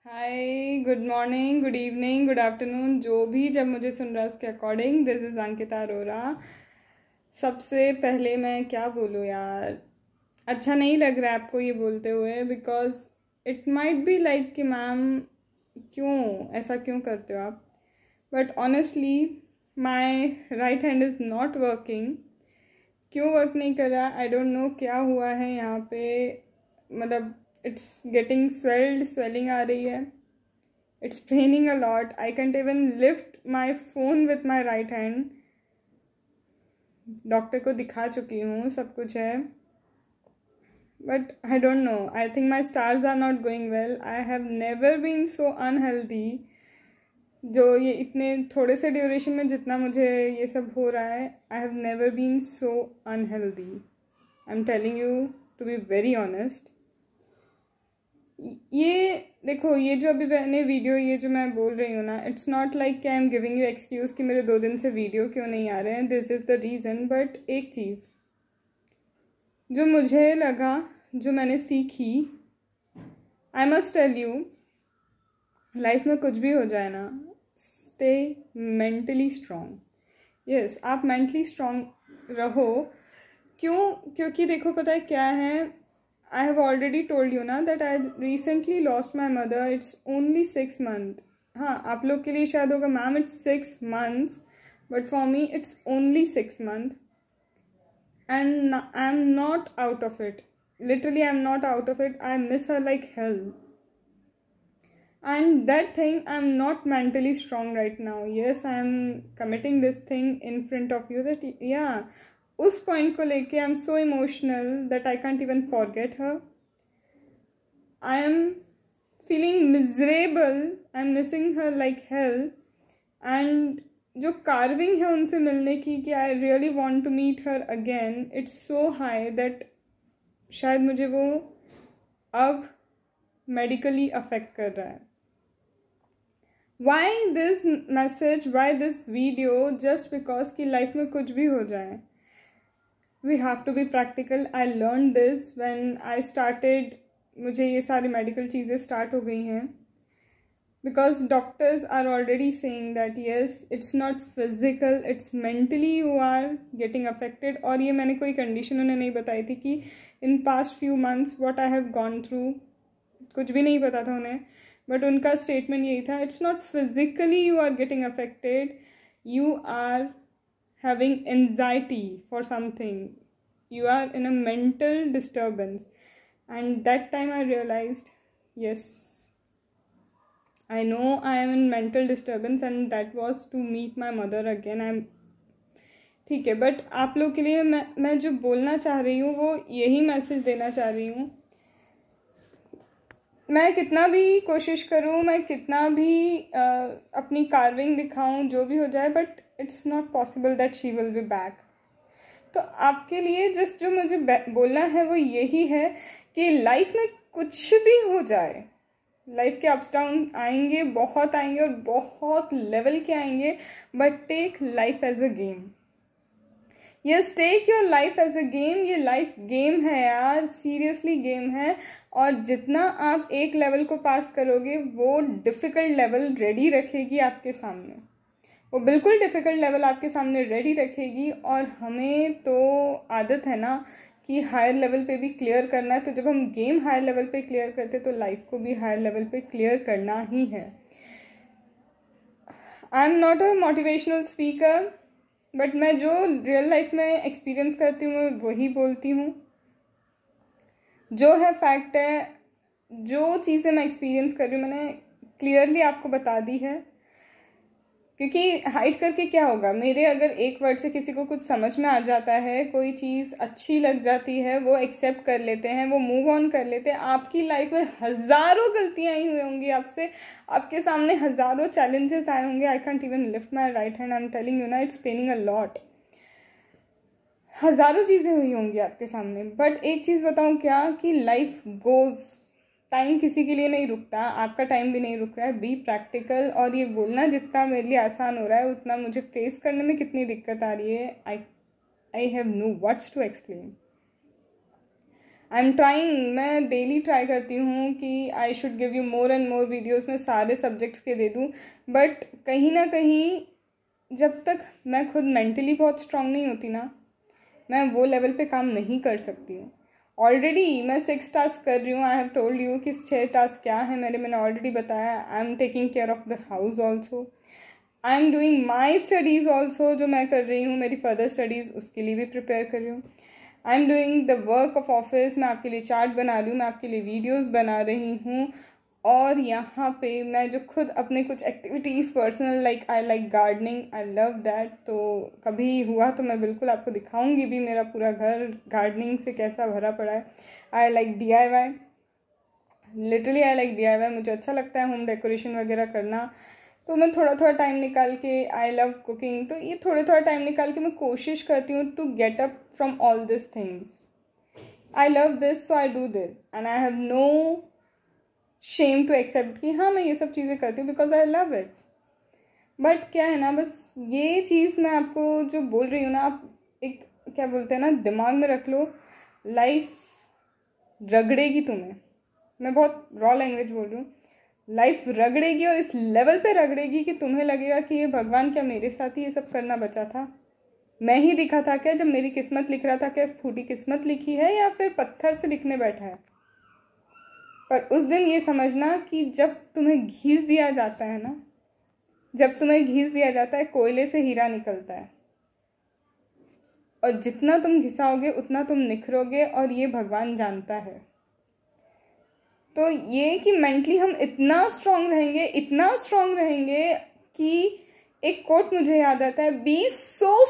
हाय, good morning, good evening, good afternoon, जो भी जब मुझे सुन रहा है उसके according. This is Ankita Arora. सबसे पहले मैं क्या बोलूँ यार, अच्छा नहीं लग रहा है आपको ये बोलते हुए, because it might be like कि मैम क्यों ऐसा क्यों करते हो आप। But honestly my right hand is not working. क्यों वर्क नहीं कर रहा, आई डोंट नो क्या हुआ है यहाँ पे। मतलब इट्स गेटिंग स्वेलिंग आ रही है। It's paining a lot. I can't even lift my phone with my right hand. Doctor को दिखा चुकी हूँ, सब कुछ है, but I don't know, I think my stars are not going well. I have never been so unhealthy. जो ये इतने थोड़े से ड्यूरेशन में जितना मुझे ये सब हो रहा है, I have never been so unhealthy. I am telling you to be very honest. ये देखो, ये जो अभी मैंने वीडियो, ये जो मैं बोल रही हूँ ना, इट्स नॉट लाइक कि I am giving you excuse कि मेरे 2 दिन से वीडियो क्यों नहीं आ रहे हैं। This is the reason. But एक चीज़ जो मुझे लगा, जो मैंने सीखी, I must tell you, life में कुछ भी हो जाए ना, स्टे मेंटली स्ट्रॉन्ग। यस, आप मेंटली स्ट्रॉन्ग रहो। क्यों? क्योंकि देखो, पता है क्या है, I have already told you ना that I recently lost my mother. It's only 6 months. हाँ, आप लोग के लिए शायद होगा ma'am it's 6 months, but for me it's only 6 months, and I'm not out of it. Literally, I'm not out of it. I miss her like hell. And that thing, I'm not mentally strong right now. Yes, I'm committing this thing in front of you that yeah, उस point को लेके I am so emotional that I can't even forget her. I am feeling miserable, I am missing her like hell. And जो craving है उनसे मिलने की, कि I really want to meet her again, it's so high that शायद मुझे वो अब मेडिकली अफेक्ट कर रहा है। Why this message, why this video? Just because कि लाइफ में कुछ भी हो जाए, we have to be practical. I learned this when I started, मुझे ये सारी मेडिकल चीज़ें स्टार्ट हो गई हैं, because doctors are already saying that yes, it's not physical, it's mentally you are getting affected. और ये मैंने कोई कंडीशन उन्हें नहीं बताई थी कि in past few months what I have gone through, कुछ भी नहीं पता था उन्हें, बट उनका स्टेटमेंट यही था, it's not physically you are getting affected, you are having anxiety for something, you are in a mental disturbance. And that time I realized, yes, I know I am in mental disturbance, and that was to meet my mother again. I'm ठीक है, but आप लोग के लिए मैं जो बोलना चाह रही हूँ वो यही मैसेज देना चाह रही हूँ। मैं कितना भी कोशिश करूँ, मैं कितना भी अपनी कार्विंग दिखाऊँ, जो भी हो जाए, but it's not possible that she will be back. तो आपके लिए जस्ट जो मुझे बोलना है वो यही है कि लाइफ में कुछ भी हो जाए, लाइफ के अप्स डाउन आएंगे, बहुत आएंगे और बहुत लेवल के आएंगे, but take life as a game. Yes, take your life as a game. ये लाइफ गेम है यार, सीरियसली गेम है। और जितना आप एक लेवल को पास करोगे, वो डिफ़िकल्ट लेवल रेडी रखेगी आपके सामने, वो बिल्कुल डिफ़िकल्ट लेवल आपके सामने रेडी रखेगी। और हमें तो आदत है ना कि हायर लेवल पे भी क्लियर करना है, तो जब हम गेम हायर लेवल पे क्लियर करते तो लाइफ को भी हायर लेवल पे क्लियर करना ही है। I am not a motivational speaker, but मैं जो रियल लाइफ में एक्सपीरियंस करती हूँ वही बोलती हूँ। जो है फैक्ट है, जो चीज़ें मैं एक्सपीरियंस कर रही हूँ मैंने क्लियरली आपको बता दी है। क्योंकि हाइड करके क्या होगा, मेरे अगर एक वर्ड से किसी को कुछ समझ में आ जाता है, कोई चीज़ अच्छी लग जाती है, वो एक्सेप्ट कर लेते हैं, वो मूव ऑन कर लेते हैं। आपकी लाइफ में हज़ारों गलतियाँ आई हुई होंगी, आपसे आपके सामने हज़ारों चैलेंजेस आए होंगे। आई can't even lift my right hand, I am telling you ना, इट्स पेनिंग अ लॉट। हज़ारों चीज़ें हुई होंगी आपके सामने, बट एक चीज़ बताऊँ क्या, कि लाइफ गोज़, टाइम किसी के लिए नहीं रुकता, आपका टाइम भी नहीं रुक रहा है। Be practical. और ये बोलना जितना मेरे लिए आसान हो रहा है, उतना मुझे फेस करने में कितनी दिक्कत आ रही है, I have no words to explain. I am trying, मैं डेली ट्राई करती हूँ कि I should give you more and more videos में सारे सब्जेक्ट्स के दे दूँ, बट कहीं ना कहीं जब तक मैं खुद मेंटली बहुत स्ट्रांग नहीं होती ना, मैं वो लेवल पे काम नहीं कर सकती हूँ। ऑलरेडी मैं 6 टास्क कर रही हूँ। आई हैव टोल्ड यू कि 6 टास्क क्या है मैंने ऑलरेडी बताया। I am taking care of the house also, I am doing my studies also, जो मैं कर रही हूँ मेरी फर्दर स्टडीज़, उसके लिए भी प्रिपेयर कर रही हूँ। I am doing the work of office, मैं आपके लिए चार्ट बना रही हूँ, मैं आपके लिए वीडियोज़ बना रही हूँ। और यहाँ पे मैं जो खुद अपने कुछ activities personal, like I like gardening, I love that, तो कभी हुआ तो मैं बिल्कुल आपको दिखाऊंगी भी मेरा पूरा घर गार्डनिंग से कैसा भरा पड़ा है। I like DIY, literally I like DIY, मुझे अच्छा लगता है होम डेकोरेशन वगैरह करना। तो मैं थोड़ा थोड़ा टाइम निकाल के, आई लव कुकिंग, तो ये थोड़े थोड़ा टाइम निकाल के मैं कोशिश करती हूँ to get up from all this things. I love this, so I do this, and I have no shame to accept कि हाँ मैं ये सब चीज़ें करती हूँ because I love it. But क्या है ना, बस ये चीज़ मैं आपको जो बोल रही हूँ ना, आप एक क्या बोलते हैं ना, दिमाग में रख लो, लाइफ रगड़ेगी तुम्हें। मैं बहुत रॉ लैंग्वेज बोल रही हूँ, लाइफ रगड़ेगी, और इस लेवल पे रगड़ेगी कि तुम्हें लगेगा कि ये भगवान क्या मेरे साथ ही ये सब करना बचा था, मैं ही दिखा था क्या जब मेरी किस्मत लिख रहा था, क्या फूटी किस्मत लिखी है या फिर पत्थर से लिखने बैठा है। पर उस दिन ये समझना कि जब तुम्हें घीस दिया जाता है ना, जब तुम्हें घीस दिया जाता है, कोयले से हीरा निकलता है, और जितना तुम घिसाओगे उतना तुम निखरोगे, और ये भगवान जानता है। तो ये कि मेंटली हम इतना स्ट्रांग रहेंगे, इतना स्ट्रांग रहेंगे कि एक कोट मुझे याद आता है, be so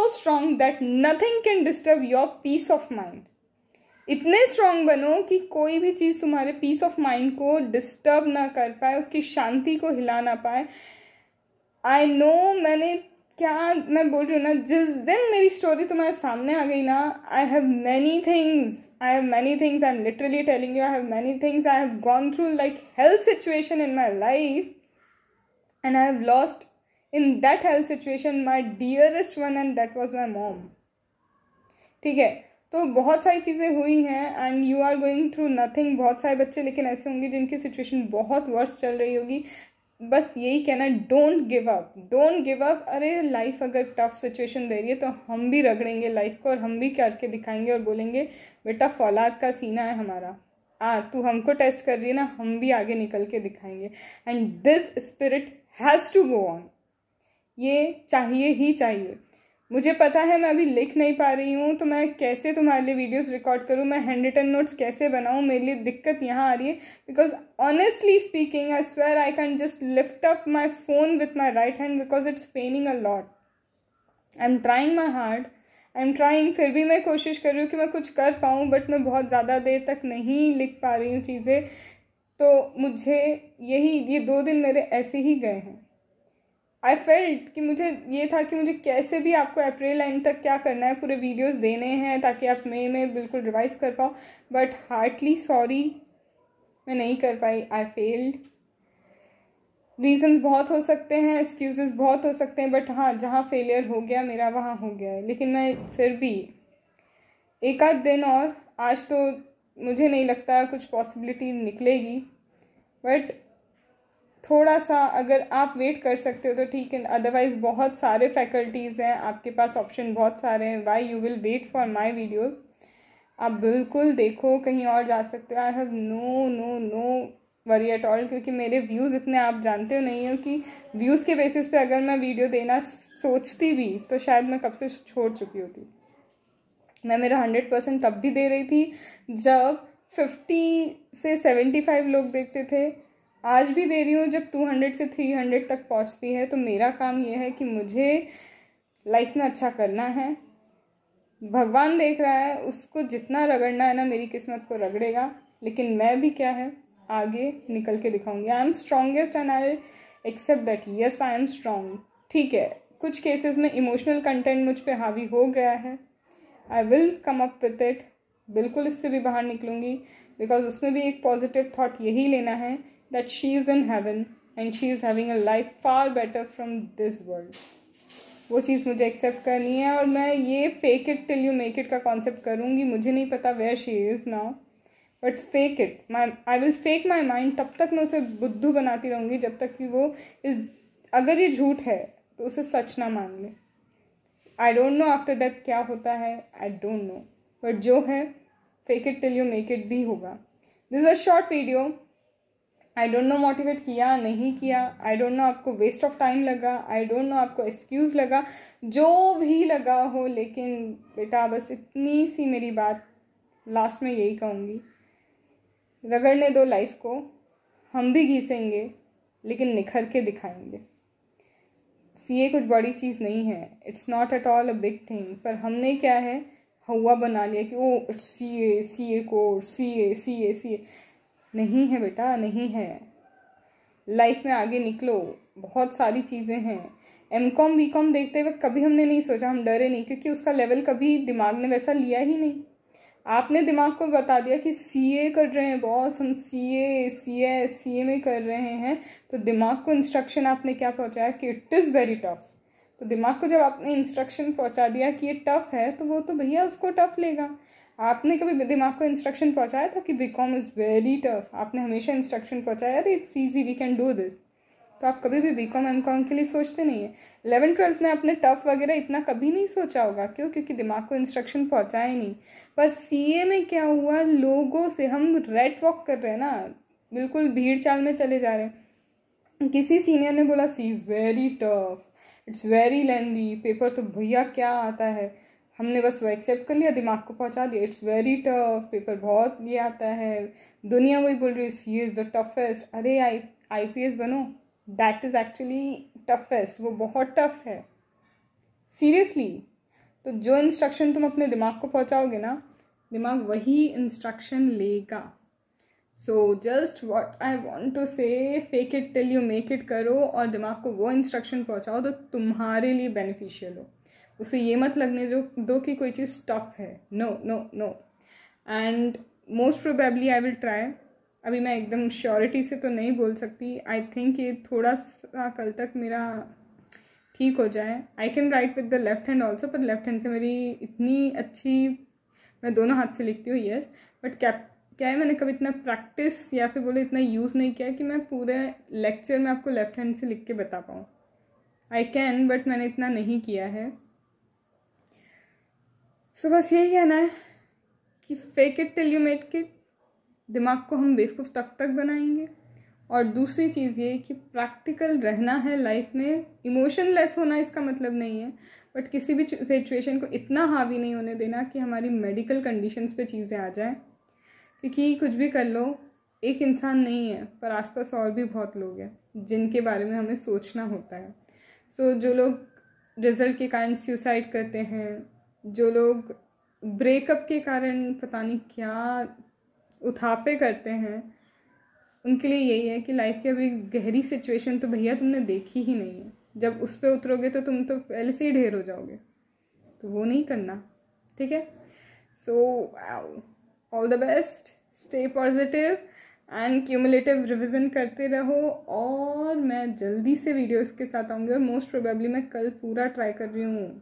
strong that nothing can disturb your peace of mind. इतने स्ट्रांग बनो कि कोई भी चीज़ तुम्हारे पीस ऑफ माइंड को डिस्टर्ब ना कर पाए, उसकी शांति को हिला ना पाए। आई नो, मैं बोल रही हूँ ना, जिस दिन मेरी स्टोरी तुम्हारे सामने आ गई ना, I have many things, I am literally telling you, I have many things, I have gone through like health situation in my life, and I have lost in that health situation my dearest one, and that was my mom. ठीक है, तो बहुत सारी चीज़ें हुई हैं, and you are going through nothing. बहुत सारे बच्चे लेकिन ऐसे होंगे जिनकी सिचुएशन बहुत वर्स्ट चल रही होगी। बस यही कहना, don't give up, don't give up. अरे लाइफ अगर टफ सिचुएशन दे रही है तो हम भी रगड़ेंगे लाइफ को, और हम भी करके दिखाएंगे और बोलेंगे बेटा फौलाद का सीना है हमारा, तू हमको टेस्ट कर रही है ना, हम भी आगे निकल के दिखाएंगे। And this spirit has to go on, ये चाहिए ही चाहिए। मुझे पता है मैं अभी लिख नहीं पा रही हूँ, तो मैं कैसे तुम्हारे लिए वीडियोस रिकॉर्ड करूँ, मैं हैंड रिटन नोट्स कैसे बनाऊँ, मेरे लिए दिक्कत यहाँ आ रही है। Because honestly speaking, I swear I can just lift up my phone with my right hand because it's paining a lot. I am trying my hard, I am trying, फिर भी मैं कोशिश कर रही हूँ कि मैं कुछ कर पाऊँ, बट मैं बहुत ज़्यादा देर तक नहीं लिख पा रही हूँ चीज़ें। तो मुझे ये 2 दिन मेरे ऐसे ही गए हैं। आई फेल्ट कि मुझे ये था कि मुझे कैसे भी आपको अप्रैल एंड तक क्या करना है, पूरे वीडियोस देने हैं ताकि आप मई में बिल्कुल रिवाइज कर पाओ, बट हार्टली सॉरी मैं नहीं कर पाई। I failed. रीजंस बहुत हो सकते हैं, एक्सक्यूजेस बहुत हो सकते हैं, बट हाँ, जहाँ फेलियर हो गया मेरा वहाँ हो गया है। लेकिन मैं फिर भी एक आध दिन और, आज तो मुझे नहीं लगता कुछ पॉसिबिलिटी निकलेगी, बट थोड़ा सा अगर आप वेट कर सकते हो तो ठीक है, अदरवाइज़ बहुत सारे फैकल्टीज़ हैं आपके पास, ऑप्शन बहुत सारे हैं। Why you will wait for my videos, आप बिल्कुल देखो, कहीं और जा सकते हो। I have no worry at all, क्योंकि मेरे व्यूज़ इतने आप जानते हो नहीं हो कि व्यूज़ के बेसिस पे अगर मैं वीडियो देना सोचती भी तो शायद मैं कब से छोड़ चुकी होती। मैं मेरा 100% तब भी दे रही थी जब 50 से 75 लोग देखते थे, आज भी दे रही हूँ जब 200 से 300 तक पहुँचती है। तो मेरा काम ये है कि मुझे लाइफ में अच्छा करना है, भगवान देख रहा है, उसको जितना रगड़ना है ना मेरी किस्मत को रगड़ेगा, लेकिन मैं भी क्या है आगे निकल के दिखाऊंगी। I am strongest and I accept that, yes I am strong. ठीक है, कुछ केसेस में इमोशनल कंटेंट मुझ पे हावी हो गया है, I will come up with it, बिल्कुल इससे भी बाहर निकलूँगी, बिकॉज उसमें भी एक पॉजिटिव थॉट यही लेना है that she is in heaven and she is having a life far better from this world. वो चीज़ मुझे एक्सेप्ट करनी है। और मैं ये fake it till you make it का कॉन्सेप्ट करूँगी। मुझे नहीं पता where she is now, but fake it, I will fake my mind. तब तक मैं उसे बुद्धू बनाती रहूँगी जब तक कि वो अगर ये झूठ है तो उसे सच ना मान ले। आई डोंट नो आफ्टर डेथ क्या होता है, आई डोंट नो, बट जो है fake it till you make it भी होगा। This is a short video. I don't no motivate किया नहीं किया, आई डोंट नो आपको वेस्ट ऑफ टाइम लगा, आई डोंट नो आपको एक्सक्यूज़ लगा, जो भी लगा हो, लेकिन बेटा बस इतनी सी मेरी बात लास्ट में यही कहूँगी, रगड़ने दो लाइफ को, हम भी घिसेंगे लेकिन निखर के दिखाएंगे। सीए कुछ बड़ी चीज़ नहीं है, it's not at all a big thing, पर हमने क्या है हवा बना लिया कि oh it's CA, CA course, CA CA CA. नहीं है बेटा, नहीं है। लाइफ में आगे निकलो, बहुत सारी चीज़ें हैं। एमकॉम बीकॉम देखते वक्त कभी हमने नहीं सोचा, हम डरे नहीं, क्योंकि उसका लेवल कभी दिमाग ने वैसा लिया ही नहीं। आपने दिमाग को बता दिया कि सीए कर रहे हैं बॉस, हम सीए में कर रहे हैं, तो दिमाग को इंस्ट्रक्शन आपने क्या पहुंचाया कि इट इज़ वेरी टफ। तो दिमाग को जब आपने इंस्ट्रक्शन पहुंचा दिया कि ये टफ है, तो वो तो भैया उसको टफ लेगा। आपने कभी दिमाग को इंस्ट्रक्शन पहुंचाया था कि बीकॉम इज़ वेरी टफ? आपने हमेशा इंस्ट्रक्शन पहुंचाया अरे it's easy, we can do this. तो आप कभी भी बीकॉम एमकॉम के लिए सोचते नहीं है। 11th-12th में आपने टफ वगैरह इतना कभी नहीं सोचा होगा, क्यों? क्योंकि दिमाग को इंस्ट्रक्शन पहुंचाया ही नहीं। पर सीए में क्या हुआ, लोगों से हम रेट वॉक कर रहे हैं ना, बिल्कुल भीड़ चाल में चले जा रहे हैं। किसी सीनियर ने बोला she is very tough, it's very lengthy paper, तो भैया क्या आता है, हमने बस वो एक्सेप्ट कर लिया, दिमाग को पहुंचा दिया इट्स वेरी टफ पेपर, बहुत ये आता है। दुनिया वही बोल रही है सी इज़ द टफेस्ट। अरे आईपीएस बनो, दैट इज़ एक्चुअली टफेस्ट, वो बहुत टफ है सीरियसली। तो जो इंस्ट्रक्शन तुम अपने दिमाग को पहुंचाओगे ना, दिमाग वही इंस्ट्रक्शन लेगा। So just what I want to say, fake it till you make it करो और दिमाग को वो इंस्ट्रक्शन पहुंचाओ तो तुम्हारे लिए बेनिफिशियल हो। उसे ये मत लगने दो कि कोई चीज़ टफ है। No no no. And most probably I will try. अभी मैं एकदम श्योरिटी से तो नहीं बोल सकती, आई थिंक ये थोड़ा सा कल तक मेरा ठीक हो जाए। I can write with the left hand also, पर लेफ्ट हैंड से मेरी इतनी अच्छी, मैं दोनों हाथ से लिखती हूँ येस, बट क्या है मैंने कभी इतना प्रैक्टिस या फिर बोले इतना यूज़ नहीं किया कि मैं पूरे लेक्चर में आपको लेफ्ट हैंड से लिख के बता पाऊँ। आई कैन, बट मैंने इतना नहीं किया है। सो बस यही कहना है कि fake it till you make it, दिमाग को हम बेवकूफ़ तक बनाएंगे। और दूसरी चीज़ ये कि प्रैक्टिकल रहना है लाइफ में, इमोशनलेस होना इसका मतलब नहीं है, बट किसी भी सिचुएशन को इतना हावी नहीं होने देना कि हमारी मेडिकल कंडीशंस पे चीज़ें आ जाएं। क्योंकि कुछ भी कर लो, एक इंसान नहीं है, पर आसपास और भी बहुत लोग हैं जिनके बारे में हमें सोचना होता है। सो जो लोग रिज़ल्ट के कारण सुसाइड करते हैं, जो लोग ब्रेकअप के कारण पता नहीं क्या उठापे करते हैं, उनके लिए यही है कि लाइफ की अभी गहरी सिचुएशन तो भैया तुमने देखी ही नहीं है। जब उस पर उतरोगे तो तुम तो पहले से ही ढेर हो जाओगे, तो वो नहीं करना, ठीक है? So all the best, stay positive and cumulative revision करते रहो। और मैं जल्दी से वीडियोस के साथ आऊँगी और मोस्ट प्रोबेबली मैं कल पूरा ट्राई कर रही हूँ